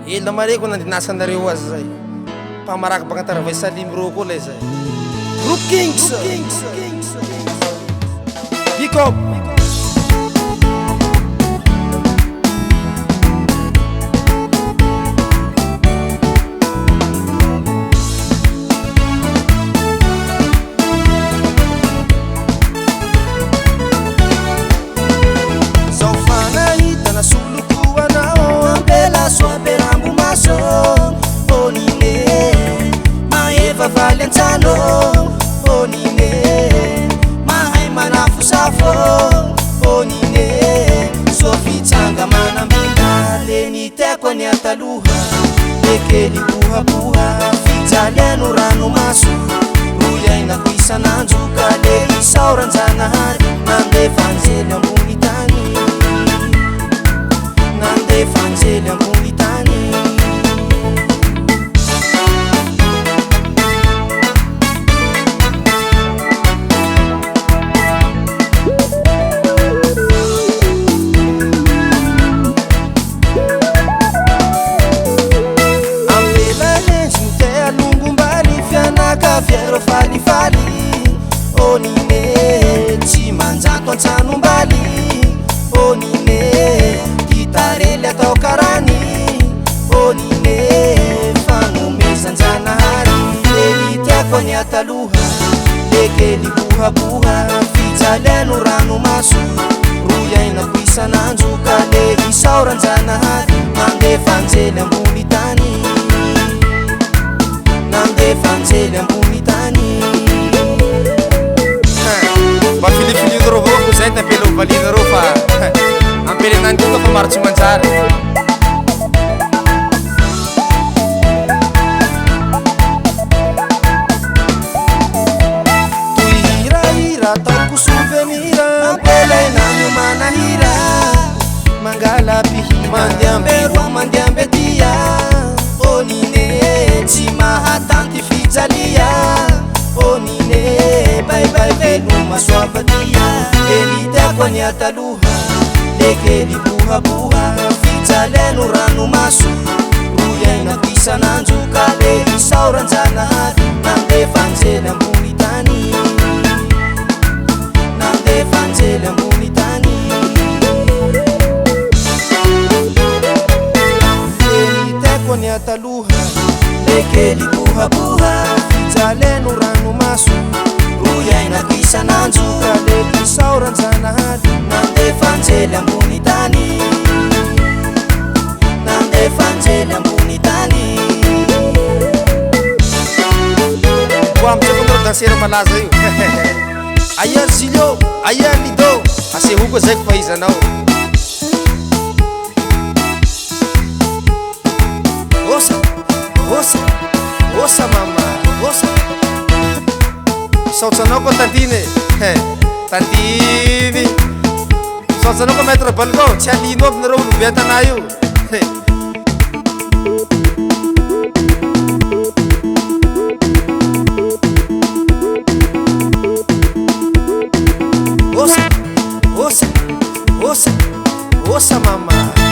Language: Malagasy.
ela mareko nandinasanareo azy zay mpamaraka bagnatarava Salim Ro koa lay zay Group Kings Pick up Valentano onine mahay manafusafo onine sofitsanga manambinda leni teko ni ataluha lekeli buha fijaliano rano masu ruyaina kuisananzuka le isauranzanahari nande fanzeli ambunitani nande fanzeli ambunitani fiero fali onine ci mangiato anzano mbali onine chitarelli atao karani onine fanomezanjanahary elitiako ni ataluha lekeli buha fijaliano rano maso royaina kuisananjuka le isauranjanahary mandefa anjely ambony tany nandefa anjely ambony tany mba filifilin-dreo avao ko zay tapelo valinareo fa ampelenany koa fa maro tsy manjary toy hirahira ataoko souvenir ampelenany manahira mangala pihira mandeamberoa mandeambetia onine tsy mahatanty fijalia onine baibay veloma soavatia elitiako ni ataluha lekeli buha fijaliano rano maso royaina kuisananjuka le isauranjanahary nandefa anjely ambony tany nandefa anjely ambony tany elitiako ni ataluha lekeli buha fijaliano rano maso royaina kuisananjuka le isauranjanahary nandefa anjely ambony tany nandefa anjely ambony tany ko amitsako dansera malaza io aia Zilio aia Lido asehoko zay ko faizanao osa mama osa saotsanao ko tandiny tandiny saotsanao ko maître balcon tsy alino aby nareo olo be an-tanà io osa mama